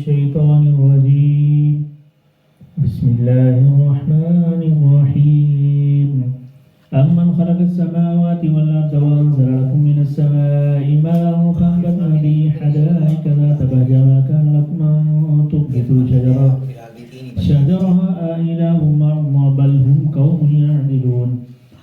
الشيطان الرجيم بسم الله الرحمن الرحيم أمن خلق السماوات والأرض وأنزل لكم من السماء ماء فأنبتنا به حدائق ذات بهجة ما كان لكم أن تنبتوا شجرها أإله مع الله بل هم قوم يعدلون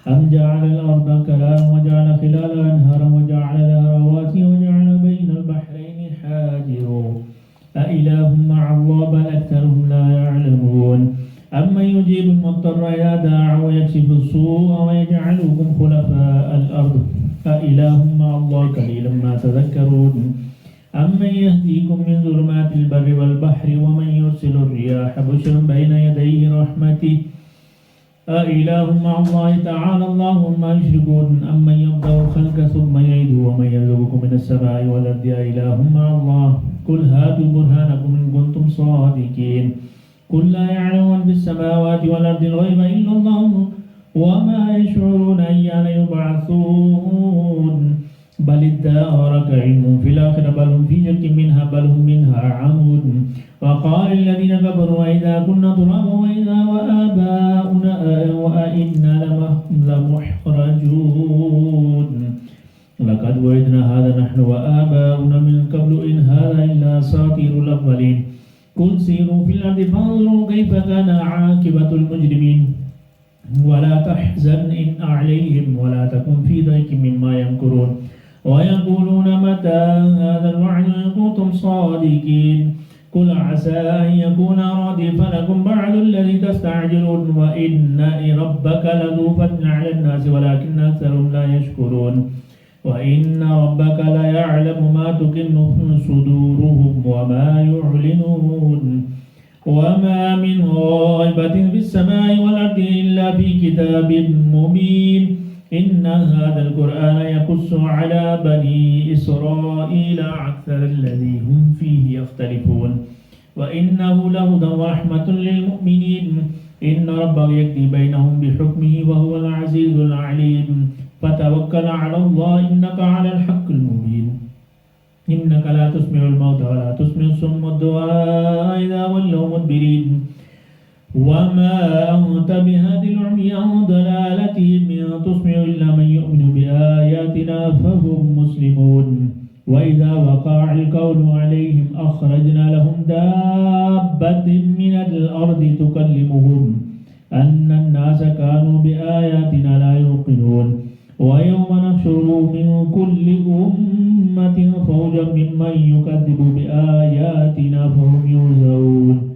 أم جعل الأرض كرارا وجعل خلالها أنهارا وجعل لها رواسي وجعل بين البحرين حاجرا أإله مع الله بل أكثرهم لا يعلمون أمن يجيب المضطر إذا دعا ويكشف السوء ويجعلكم خلفاء الأرض أإله مع الله قليلا ما تذكرون أمن يهديكم من ظلمات البر والبحر ومن يرسل الرياح بشرا بين يديه رحمته أإله مع الله تعالى الله عما يشركون أمن يبدأ الخلق ثم يعيده ومن يرزقكم من السماء والأرض أإله مع الله قل هاتوا برهانكم إن كنتم صادقين قل لا يعلم من في السماوات والأرض الغيب إلا الله وما يشعرون أيان يبعثون بل ادارك علم في الآخرة بل هم في شك منها بل هم منها عمود وقال الذين كفروا وإذا كنا ترابا وإذا وآباؤنا وإنا لمحرجون لقد وعدنا هذا نحن وآباؤنا من قبل إن هذا إلا أساطير الأولين قل سيروا في الأرض فانظروا كيف كان عاقبة المجرمين ولا تحزن إن عليهم ولا تكن في ضيق مما يمكرون ويقولون متى هذا الوعد إن كنتم صادقين قل عسى أن يكون ردف لكم بعد الذي تستعجلون وإن ربك لذو فضل على الناس ولكن أكثرهم لا يشكرون وإن ربك ليعلم ما تكن صدورهم وما يعلنون وما من غائبة في السماء والأرض إلا في كتاب مبين إن هذا القرآن يقص على بني إسرائيل أكثر الذي هم فيه يختلفون وإنه لهدى ورحمة للمؤمنين إن ربك يقضي بينهم بحكمه وهو العزيز العليم فتوكل على الله إنك على الحق المبين إنك لا تسمع الموتى ولا تسمع الصم الدعاء إذا ولوا مدبرين وما أنت بهادي العمي عن ضلالتهم إن تسمع إلا من يؤمن بآياتنا فهم مسلمون وإذا وقع القول عليهم أخرجنا لهم دابة من الأرض تكلمهم أن الناس كانوا بآياتنا لا يوقنون ويوم نحشر من كل أمة فوجا ممن يكذب بآياتنا فهم يوزعون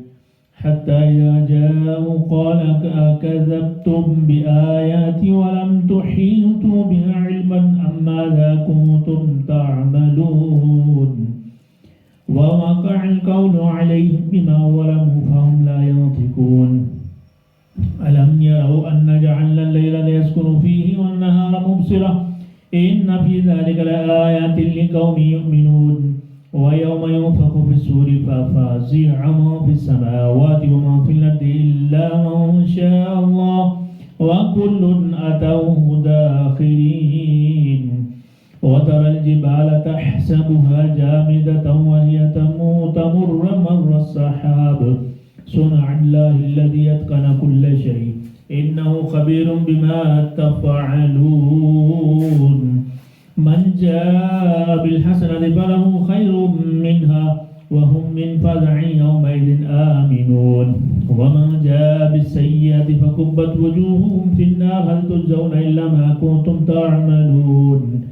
حتى إذا جاءوا قال أكذبتم بآياتي ولم تحيطوا بها علما أم ماذا كنتم تعملون ووقع القول عليهم بما ظلموا فهم لا ينطقون ألم يروا أن جعلنا الليل ليسكنوا فيه والنهار مبصرا إن في ذلك لآيات لقوم يؤمنون ويوم ينفخ في السور ففزع من في السماوات ومن في الأرض إلا من شاء الله وكل أتوه داخرين وترى الجبال تحسبها جامدة وهي تمر مر السحاب صنع الله الذي يتقن كل شيء إنه خبير بما تفعلون من جاء بالحسنة فله خير منها وهم من فزع يومئذ آمنون ومن جاء بالسيئة فكبت وجوههم في النار هل تجزون إلا ما كنتم تعملون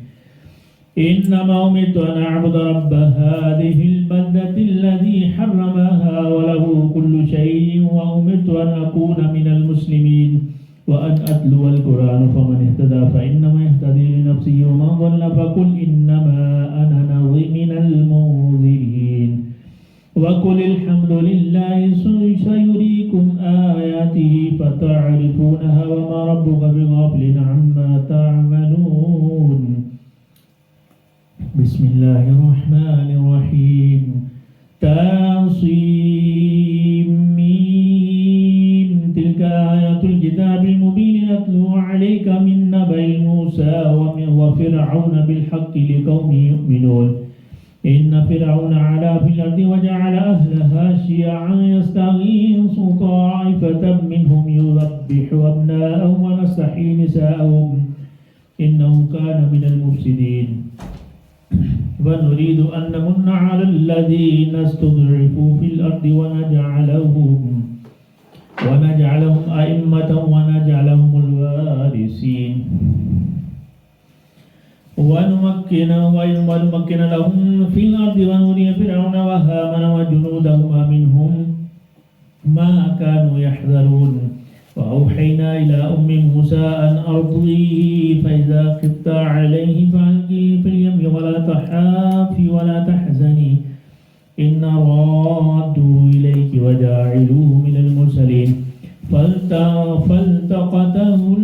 إنما أمرت أن أعبد رب هذه البلدة الذي حرمها وله كل شيء وأمرت أن أكون من المسلمين وأن أتلو القرآن فمن اهتدى فإنما يهتدي لنفسه ومن ضل فقل إنما أنا نظير من المنذرين وقل الحمد لله سيريكم آياته فتعرفونها وما ربك بغافل عما تعملون بسم الله الرحمن الرحيم تاصيم ميم تلك آيات الكتاب المبين نتلو عليك من نبأ موسى وفرعون بالحق لقوم يؤمنون إن فرعون علا في الأرض وجعل أهلها شيعا يستغيث طائفة منهم يذبح أبناءهم ويستحيي نساءهم إنه كان من المفسدين ونريد أن نمن على الذين استضعفوا في الأرض ونجعلهم أئمة ونجعلهم الوارثين ونمكن لهم في الأرض ونري فرعون وهامان وجنودهما منهم ما كانوا يحذرون وأوحينا إلى أم موسى أن أرضيه فإذا خفت عليه فألقيه في اليم ولا تخافي ولا تحزني إن رادوا إليك وجاعلوه من المرسلين فالتقطه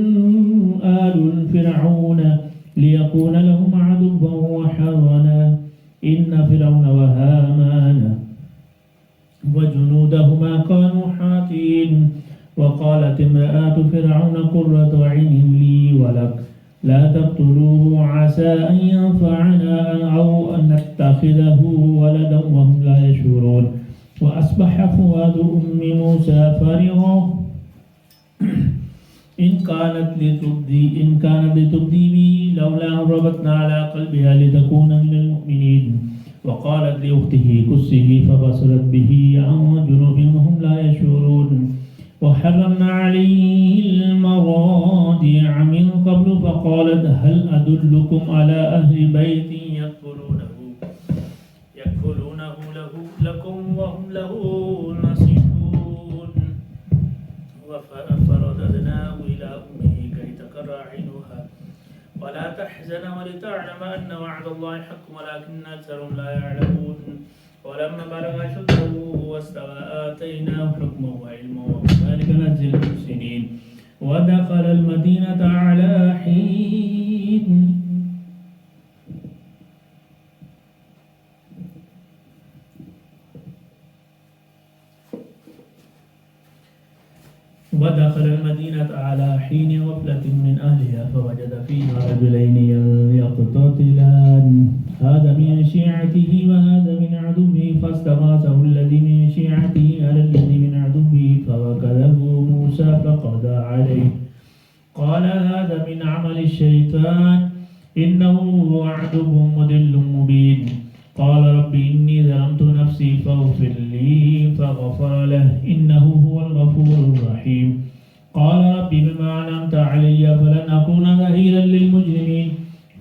آل فرعون ليكون لهم عدوا وحزنا إن فرعون وهامان وجنودهما كانوا حاطين وقالت امرأة فرعون قرة عين لي ولك لا تقتلوه عسى أن ينفعنا أو أن نتخذه ولدا وهم لا يشعرون وأصبح فؤاد أم موسى فارغا إن كانت لتبدي به لولا أن ربطنا على قلبها لتكون من المؤمنين وقالت لأخته كسه فبصرت به عن جنوب وهم لا يشعرون وحرمنا عليه المراضع من قبل فقالت هل أدلكم على أهل بيت يكفلونه لكم وهم له نصيحون فرددناه إلى أمه كي تقر عينها ولا تحزن ولتعلم أن وعد الله حق ولكن أكثرهم لا يعلمون ولما بلغ أشده واستوى آتيناه حكما وعلما وكذلك نجزي المحسنين ودخل المدينة على حين غفلة من أهلها فوجد فيها رجلين يقتتلان هذا من شيعته وهذا من عدوه فاستغاثه الذي من شيعته على الذي من عدوه فوكله موسى فقضى عليه قال هذا من عمل الشيطان إنه عدو مضل مبين قال رب إني ظلمت نفسي فاغفر لي فغفر له إنه هو الغفور الرحيم قال رب بما أنعمت علي فلن أكون ظهيرا للمجرمين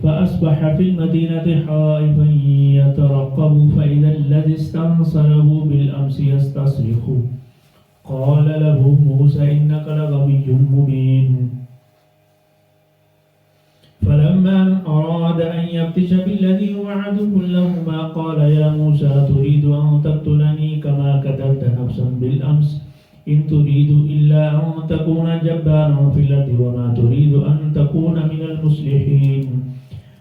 فأصبح في المدينة خائفا يترقب فإذا الذي استنصره بالأمس يستصرخ قال له موسى إنك لغوي مبين فلما أراد أن يبتش بالذي هو عدو لهما قال يا موسى تريد أن تقتلني كما قتلت نفسا بالأمس إن تريد إلا أن تكون جبارا في الأرض وما تريد أن تكون من المصلحين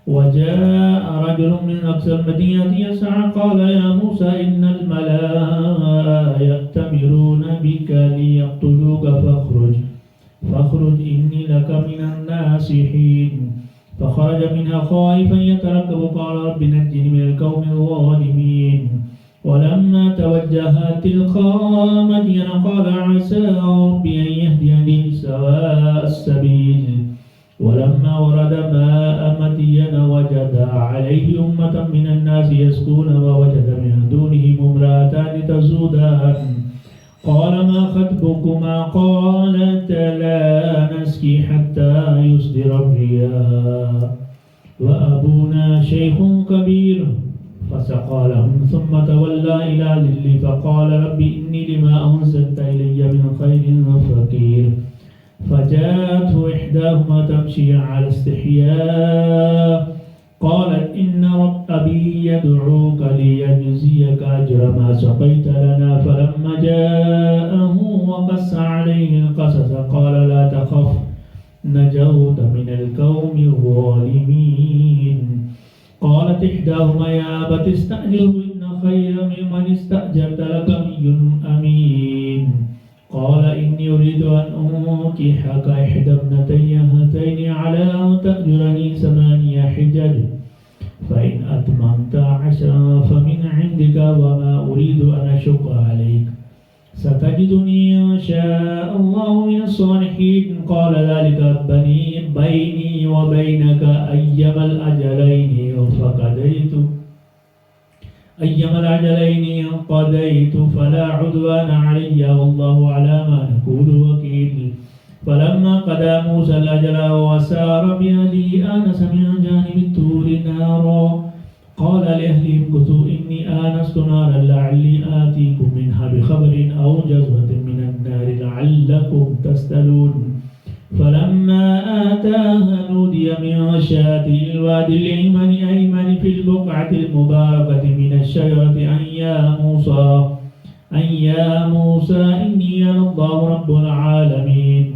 وجاء رجل من أقصى المدينة يسعى قال يا موسى إن الملأ يأتمرون بك ليقتلوك فاخرج إني لك من الناصحين فخرج منها خائفا يترقب قال رب نجني من القوم الظالمين ولما توجه تلقاء مدين قال عسى ربي أن يهديني سواء السبيل ولما ورد ماء مدين وجد عليه أمة من الناس يسكون ووجد من دونهم امرأتان تزودان قال ما خطبكما قالت لا نسقي حتى يصدر الرياء وأبونا شيخ كبير فسقى لهم ثم تولى إلى ظل فقال رب إني لما أنزلت إلي من خير فقير فجاءته إحداهما تمشي على استحياء قالت إن رب أبي يدعوك ليجزيك أجر ما سقيت لنا فلما جاءه وقص عليه القصص قال لا تخف نجوت من القوم الظالمين قالت إحداهما يا أبت استأجره إن خير ممن استأجرت لقوي أمين قال إني أريد أن أنكحك إحدى ابنتي هاتين على أن تأجرني 8 حجج فإن أتممت 10 فمن عندك وما أريد أن أشق عليك ستجدني إن شاء الله من الصالحين قال ذلك بيني وبينك أيما الأجلين قضيت فلا عدوان علي والله على ما نقول وكيل فلما قضى موسى الأجل وسار بأهله آنس من جانب الطور نارا قال لأهلهم امكثوا إني آنست نارا لعلي آتيكم منها بخبر أو جذوة من النار لعلكم تسألون فلما آتاها نودي من شاطئ الوادي الأيمن في البقعة المباركة من الشجرة أن يا موسى إني أنا الله رب العالمين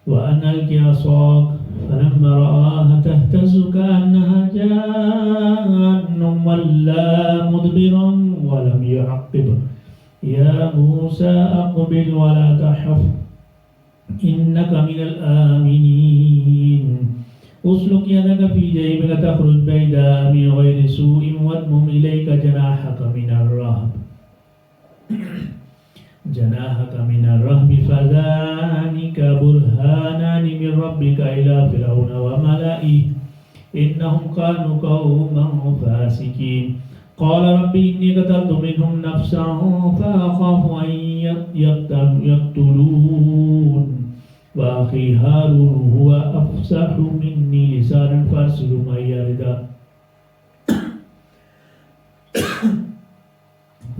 وأن ألق عصاك فلما رآها تهتز كأنها جان ولا مدبرا ولم يعقب يا موسى أقبل ولا تخف إنك من الآمنين أسلك يدك في جيبك تخرج بيداء من غير سوء واضمم إليك جناحك من الرهب فذلك برهانان من ربك إلى فرعون وملئه إنهم كانوا قوما فاسقين قال رب إني قتلت منهم نفسا فأخاف أن يقتلون وأخي هارون هو أفصح مني لسانا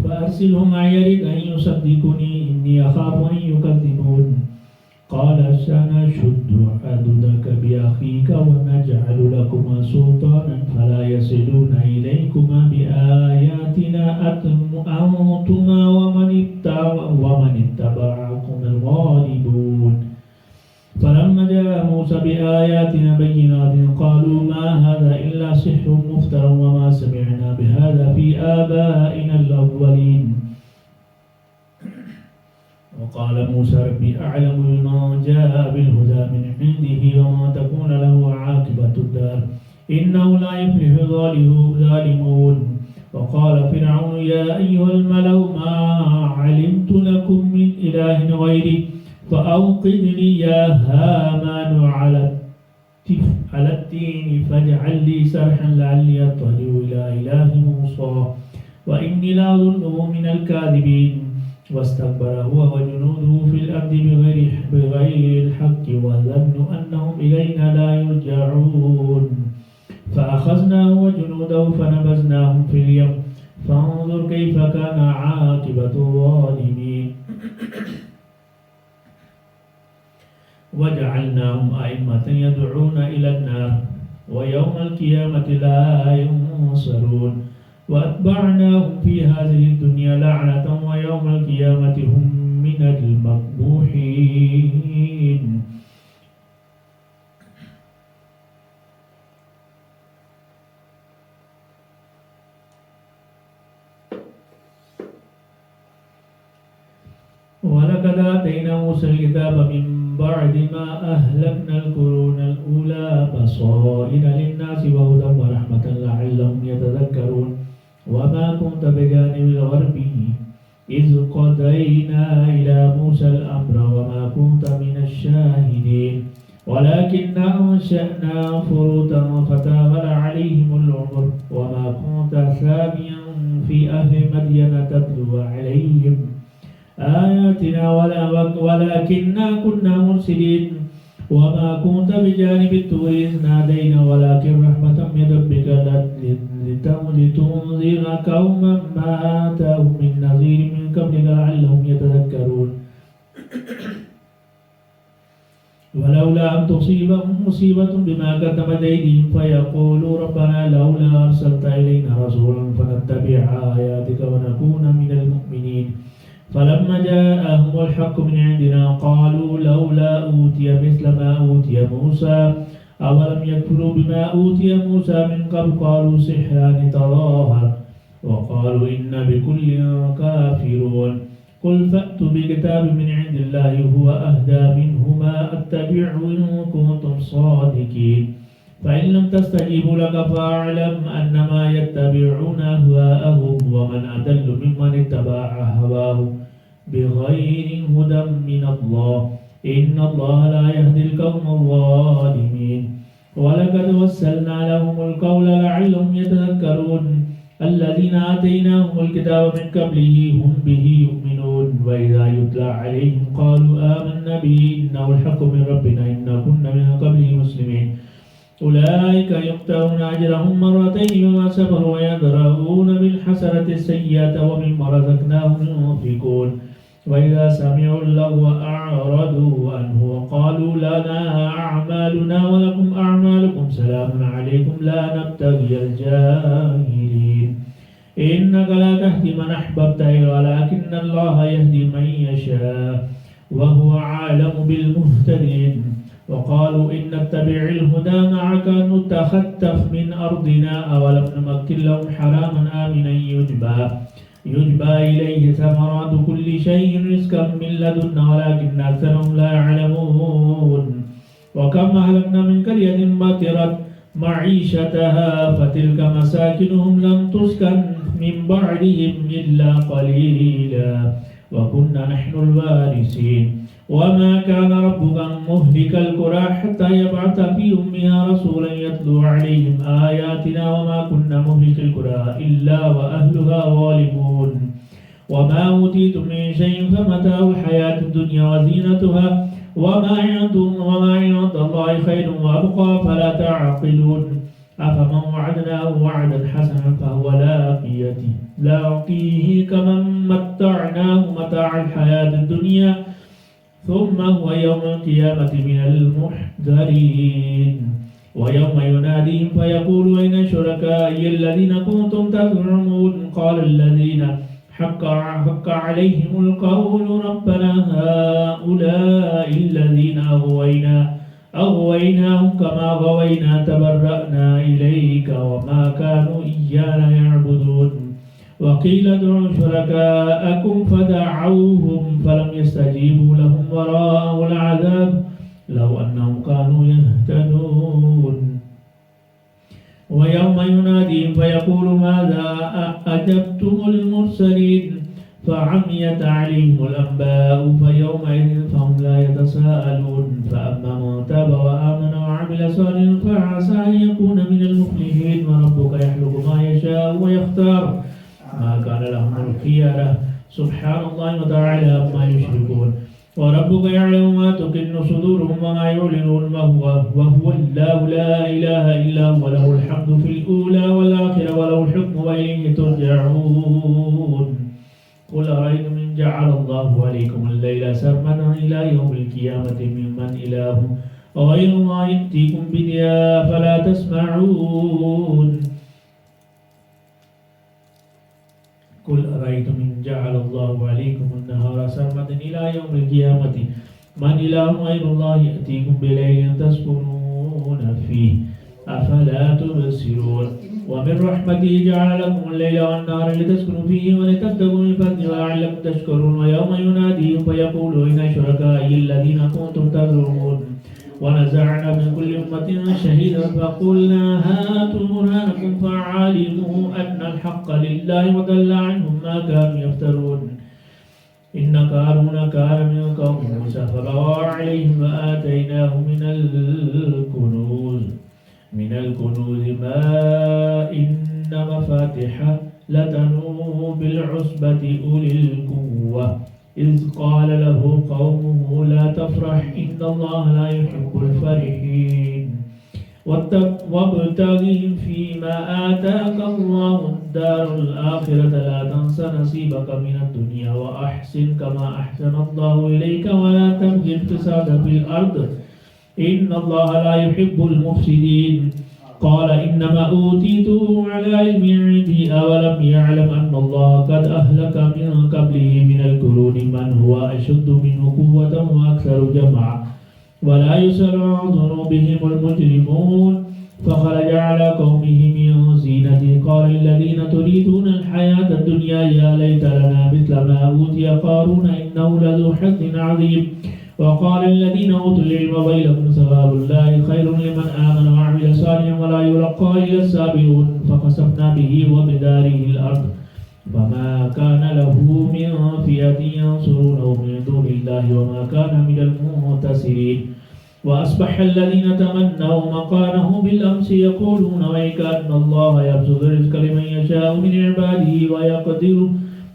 فأرسله معي يرد أن يصدقني إني أخاف أن يكذبون قال سنشد عضدك بأخيك ونجعل لكما سلطانا فلا يصلون إليكما بآياتنا أنتما ومن اتبعكم الغالبون فلما جاء موسى بآياتنا بينات قالوا ما هذا إلا سحر مفتر وما سمعنا بهذا في آبائنا الأولين وقال موسى ربي أعلم بمن جاء بالهدى من عنده وما تكون له عاقبة الدار إنه لا يفلح الظالمون وقال فرعون يا أيها الملأ ما علمت لكم من إله غيري فأوقد لي يا هامان على التين فاجعل لي سرحا لعلي أطلع إلى إله موسى وإني لأظنه من الكاذبين واستكبر هو وجنوده في الأرض بغير الحق وظنوا أنهم إلينا لا يرجعون فأخذناه وجنوده فنبذناهم في اليم فانظر كيف كان عاقبة الظالمين وجعلناهم أئمة يدعون إلى النار ويوم القيامة لا ينصرون وأتبعناهم في هذه الدنيا لعنة ويوم القيامة هم من المقبوحين ولقد آتينا موسى الكتاب من بعد ما أهلكنا القرون الأولى بصائر للناس وهدى ورحمة لعلهم يتذكرون وما كنت بجانب الغربي إذ قضينا إلى موسى الأمر وما كنت من الشاهدين ولكننا أنشأنا فروتا فتاول عليهم العمر وما كنت ثابيا في أهل مدين تتلو عليهم آياتنا ولكننا كنا مرسلين وما كنت بجانب الطور إذ نادينا ولكن رحمة من ربك لتنذر قوما ما آتاهم من نذير من قبلك لعلهم يتذكرون ولولا أن تصيبهم مصيبة بما قدمت أيديهم فيقولوا ربنا لولا أرسلت إلينا رسولا فنتبع آياتك ونكون من المؤمنين فلما جاءهم الحق من عندنا قالوا لولا أوتي مثل ما أوتي موسى أولم يكفروا بما أوتي موسى من قبل قالوا سحران تظاهر وقالوا إن بكل كافرون قل فأتوا بكتاب من عند الله هو أهدى منهما أتبعه إن كنتم صادقين فإن لم تستجيبوا لك فاعلم أنما يتبعون أهواءهم ومن أضل ممن اتبع هواه بغير هدى من الله إن الله لا يهدي القوم الظالمين ولقد وسلنا لهم القول لعلهم يتذكرون الذين آتيناهم الكتاب من قبله هم به يؤمنون وإذا يتلى عليهم قالوا آمنا به إنه الحق من ربنا إنا كنا من قبله مسلمين أولئك يؤتون أجرهم مرتين بما صبروا ويدرؤون بالحسنة السيئة ومما رزقناهم ينفقون وإذا سمعوا اللغو أعرضوا عنه وقالوا لنا أعمالنا ولكم أعمالكم سلام عليكم لا نبتغي الجاهلين إنك لا تهدي من أحببت ولكن الله يهدي من يشاء وهو عالم بالمهتدين وقالوا إن نتبع الهدى معك نتخطف من أرضنا أولم نمكن لهم حراما آمنا يجبى إليه ثمرات كل شيء رزقا من لدنا ولكن أكثرهم لا يعلمون وكم أهلكنا من قرية بطرت معيشتها فتلك مساكنهم لم تسكن من بعدهم إلا قليلا وكنا نحن الوارثين وما كان ربك مهلك القرى حتى يبعث في أمها رسولا يتلو عليهم آياتنا وما كنا مهلك القرى إلا وأهلها ظالمون وما أوتيتم من شيء فمتاع الحياة الدنيا وزينتها وما عند الله خير وأبقى فلا تعقلون أفمن وعدناه وعدا حسنا فهو لاقيه كمن متعناه متاع الحياة الدنيا ثم هو يوم القيامة من المحضرين ويوم يناديهم فيقول أين شركائي الذين كنتم تزعمون قال الذين حق عليهم القول ربنا هؤلاء الذين أغويناهم كما غوينا تبرأنا إليك وما كانوا إيانا يعبدون وقيل ادعوا شركاءكم فدعوهم فلم يستجيبوا لهم ورأوا العذاب لو أنهم كانوا يهتدون ويوم يناديهم فيقول ماذا أجبتم المرسلين فعميت عليهم الأنباء فيومئذ فهم لا يتساءلون فأما من تاب وآمن وعمل صالحا فعسى أن يكون من المفلحين وربك يخلق ما يشاء ويختار ما كان لهم الخيارة سبحان الله وتعالى عما يشركون وربك يعلم ما تكن صدورهم وما يعلنون وهو الله لا إله إلا هو له الحمد في الأولى والآخرة وله الحكم وإليه ترجعون قل أرأيتم إن جعل الله عليكم الليل سرمدا إلى يوم القيامة ممن إله غير ما يأتيكم بضياء فلا تسمعون قل أرأيتم إن جعل الله عليكم النهار سرمدا إلى يوم القيامة من إله غير الله يأتيكم بليل تسكنون فيه أفلا تبصرون ومن رحمته جعل لكم الليل والنهار لتسكنوا فيه ولتبتغوا من فضله ولعلكم تشكرون ويوم يناديهم فيقول أين شركائي الذين كنتم تزعمون ونزعنا من كل أمة شهيدا فقلنا هاتوا برهانكم فعلموا أن الحق لله وضل عنهم ما كانوا يفترون إن قارون كان من قوم موسى فبغى عليهم وآتيناه من الكنوز ما إن مفاتحه لتنوء بالعصبة أولي القوة إذ قال له قومه لا تفرح إن الله لا يحب الفرحين وابتغ فيما آتاك الله الدار الآخرة لا تنس نصيبك من الدنيا وأحسن كما أحسن الله إليك ولا تبغي الفساد في الأرض إن الله لا يحب المفسدين قال إنما أوتيته على علم عندي أولم يعلم أن الله قد أهلك من قبله من القرون من هو أشد منه قوة وأكثر جمعا ولا يسأل عن ذنوبهم المجرمون فخرج على قومه من زينته قال الذين تريدون الحياة الدنيا يا ليت لنا مثل ما أوتي قارون إنه لذو حظ عظيم وقال الذين أوتوا العلم ويلكم ثواب الله خير لمن آمن وعمل صالحا ولا يلقى إلا الصابرون فخسفنا به وبداره الأرض فما كان له من فئة ينصرونه من دون الله وما كان من المنتصرين وأصبح الذين تمنوا مكانه بالأمس يقولون ويك أن الله يبسط الرزق لمن يشاء من عباده ويقدر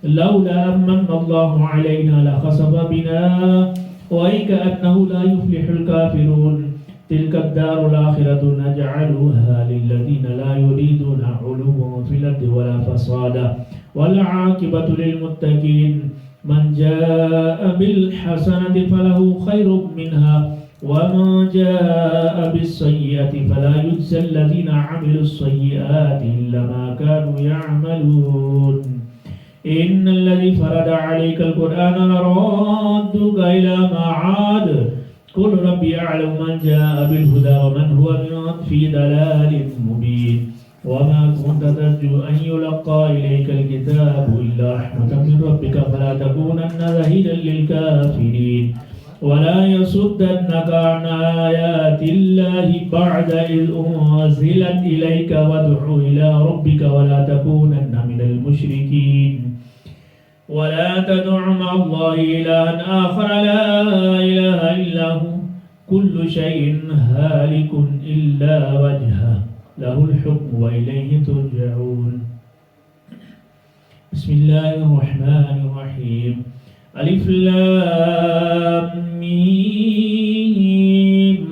لولا أمن الله علينا لخسف بنا ويك أنه لا يفلح الكافرون تلك الدار الآخرة نجعلها للذين لا يريدون علوا في الأرض ولا فسادا والعاقبة للمتقين من جاء بالحسنة فله خير منها ومن جاء بالسيئة فلا يجزى الذين عملوا السيئات إلا ما كانوا يعملون إن الذي فرض عليك القرآن لرادك إلى معاد قل ربي أعلم من جاء بالهدى ومن هو في ضلال مبين وما كنت ترجو أن يلقى إليك الكتاب إلا رحمة من ربك فلا تكونن ظهيرا للكافرين ولا يصدنك عن آيات الله بعد إذ أنزلت إليك وادع إلى ربك ولا تكونن من المشركين ولا تدع مع الله إلها آخر لا إله إلا هو كل شيء هالك إلا وجهه له الحكم وإليه ترجعون بسم الله الرحمن الرحيم ألف لام ميم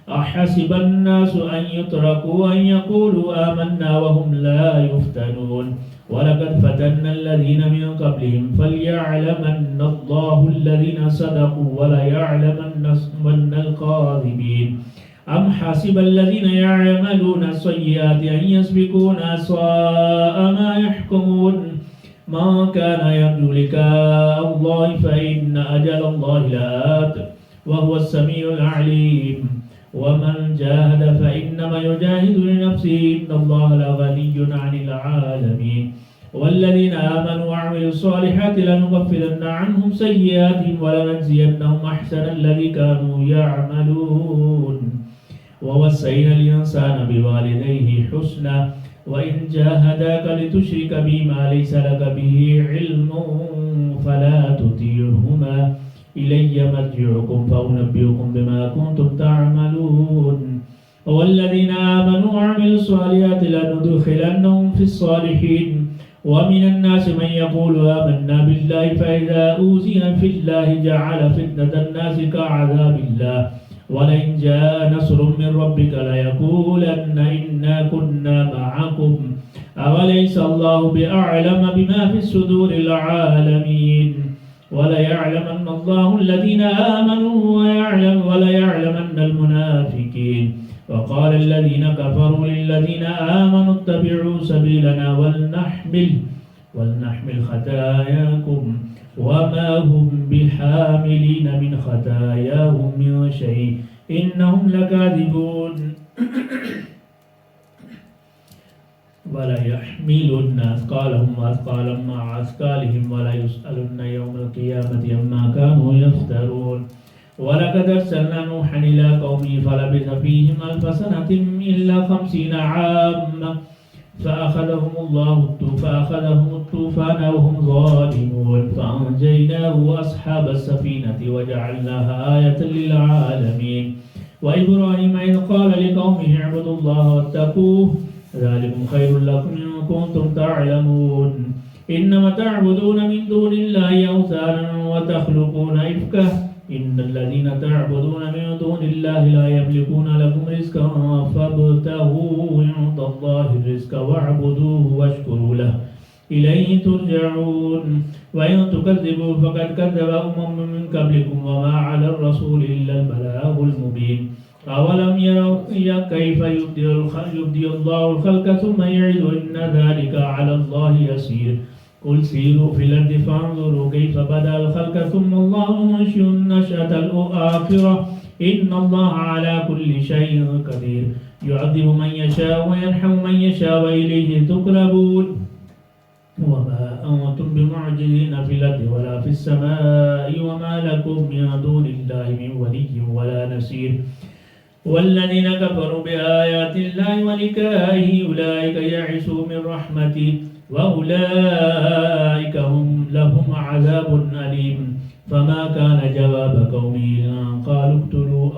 أحسب الناس أن يتركوا أن يقولوا آمنا وهم لا يفتنون ولقد فتنا الذين من قبلهم فليعلمن الله الذين صدقوا وليعلمن الكاذبين أم حسب الذين يعملون السيئات أن يسبقونا سواء ما يحكمون ما كان يرجو لقاء الله فإن أجل الله لآت وهو السميع العليم ومن جاهد فإنما يجاهد لنفسه إن الله لغني عن العالمين والذين آمنوا وعملوا الصالحات لنكفرن عنهم سيئاتهم ولنجزينهم أحسن الذي كانوا يعملون ووصينا الإنسان بوالديه حسنا وإن جاهداك لتشرك بما ليس لك به علم فلا تطيعهما إلي مرجعكم فأنبئكم بما كنتم تعملون والذين آمنوا وعملوا الصالحات لندخلنهم في الصالحين ومن الناس من يقول آمنا بالله فإذا أوذي في الله جعل فتنة الناس كعذاب الله ولئن جاء نصر من ربك ليقولن إنا كنا معكم أوليس الله بأعلم بما في الصدور العالمين وليعلمن الله الذين آمنوا وليعلمن المنافقين وقال الذين كفروا للذين آمنوا اتبعوا سبيلنا ولنحمل خطاياكم وما هم بحاملين من خطاياهم من شيء إنهم لكاذبون ولا يحملن أثقالهم وأثقالا مع أثقالهم ولا يسألن يوم القيامة عما كانوا يفترون ولقد أرسلنا نوحا إلى قومه فلبث فيهم 1000 سنة إلا 50 عاما فأخذهم الطوفان وهم ظالمون فأنجيناه وأصحاب السفينة وجعلناها آية للعالمين وإبراهيم إذ قال لقومه اعبدوا الله واتقوه ذلكم خير لكم إن كنتم تعلمون إنما تعبدون من دون الله أوثانا وتخلقون إفكا إن الذين تعبدون من دون الله لا يملكون لكم رزقا فابتغوا عند الله الرزق واعبدوه واشكروا له إليه ترجعون وإن تكذبوا فقد كذب من قبلكم وما على الرسول إلا البلاغ المبين أولم يروا كيف يبدي الله الخلق ثم يعيد إن ذلك على الله يسير قل سيروا في الأرض فانظروا كيف بدأ الخلق ثم الله ينشئ النشأة الآخرة إن الله على كل شيء قدير يعذب من يشاء ويرحم من يشاء وإليه تقربون وما أنتم بمعجزين في الأرض ولا في السماء وما لكم من دون الله من ولي ولا نصير والذين كفروا بآيات الله ولقائه أولئك يئسوا من رحمته وأولئك لهم عذاب أليم فما كان جواب قومه إلا أن قالوا اقتلوا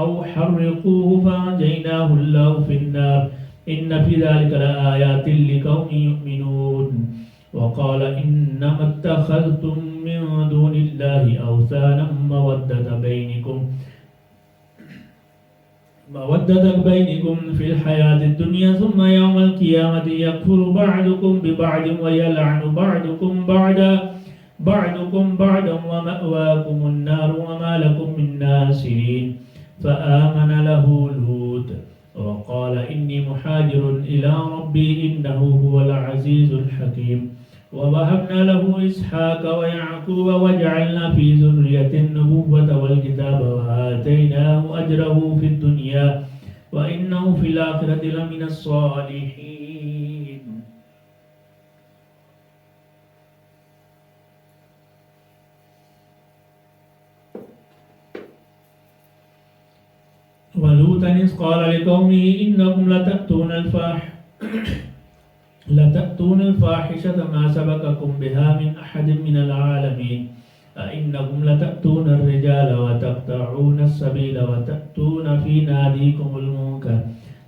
أو حرقوه فأنجيناه الله في النار إن في ذلك لآيات لقوم يؤمنون وقال إنما اتخذتم من دون الله أوثانا مودة بينكم في الحياة الدنيا ثم يوم القيامة يكفر بعضكم ببعض ويلعن بعضكم بعضا ومأواكم النار وما لكم من ناصرين فآمن له لوط وقال إني مهاجر إلى ربي إنه هو العزيز الحكيم ووهبنا له إسحاق ويعقوب وجعلنا في ذرية النبوة والكتاب وآتيناه أجره في الدنيا وإنه في الآخرة لمن الصالحين ولوطا إذ قال لقومه إنكم لتأتون الفاحشة ما سبقكم بها من أحد من العالمين أئنكم لتأتون الرجال وتقطعون السبيل وتأتون في ناديكم المنكر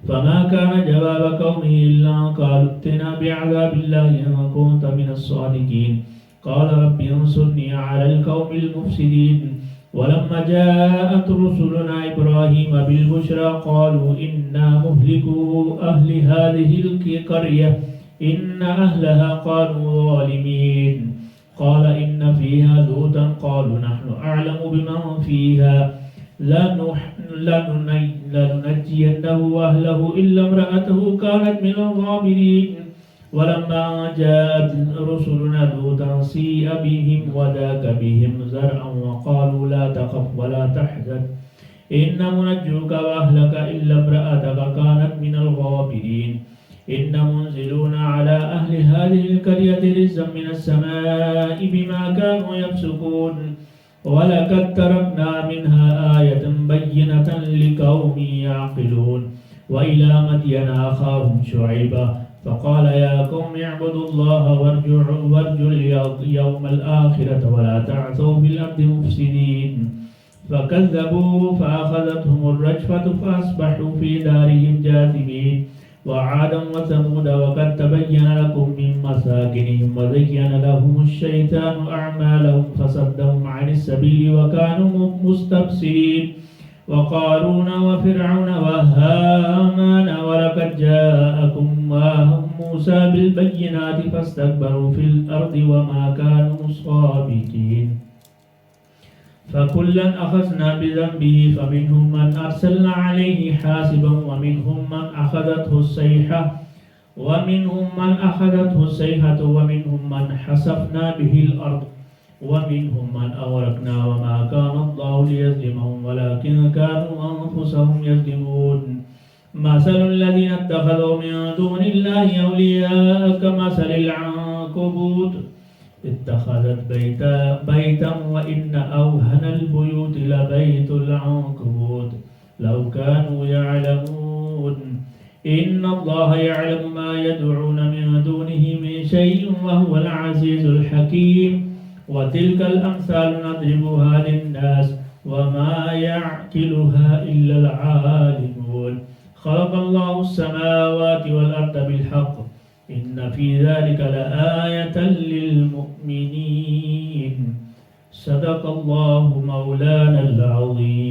فما كان جواب قومه إلا أن قالوا ائتنا بعذاب الله إن كنت من الصادقين قال رب انصرني على القوم المفسدين ولما جاءت رسلنا إبراهيم بالبشرى قالوا إنا مهلكو أهل هذه القرية إن أهلها قالوا ظالمين قال إن فيها لوطا قالوا نحن أعلم بمن فيها لننجينه وأهله إلا امرأته كانت من الغابرين ولما جاءت رسلنا لوطا سيء بهم وذاك بهم زرعا وقالوا لا تخف ولا تحزن إنا منجوك وأهلك إلا امرأتك كانت من الغابرين إن منزلون على أهل هذه القرية رزقا من السماء بما كانوا يفسقون ولقد تركنا منها آية بينة لقوم يعقلون وإلى مدين أخاهم شعيبا فقال يا قوم اعبدوا الله وارجوا اليوم الآخرة ولا تعثوا في الأرض مفسدين فكذبوا فأخذتهم الرجفة فأصبحوا في دارهم جاثمين وعادا وثمود وقد تبين لكم من مساكنهم وزين لهم الشيطان أعمالهم فصدهم عن السبيل وكانوا مستبصرين وقارون وفرعون وهامان ولقد جاءكم موسى بالبينات فاستكبروا في الأرض وما كانوا صابرين فكلا أخذنا بذنبه فمنهم من أرسلنا عليه حاسبا ومنهم من أخذته الصيحة ومنهم من حسفنا به الأرض ومنهم من أغرقنا وما كان الله ليظلمهم ولكن كانوا أنفسهم يظلمون مثل الذين اتخذوا من دون الله أولياء كمثل العنكبوت اتخذت بيتا وإن أوهن البيوت لبيت العنكبوت لو كانوا يعلمون إن الله يعلم ما يدعون من دونه من شيء وهو العزيز الحكيم وتلك الأمثال نضربها للناس وما يعقلها إلا العالمون خلق الله السماوات والأرض بالحق إن في ذلك لآية للمؤمنين صدق الله مولانا العظيم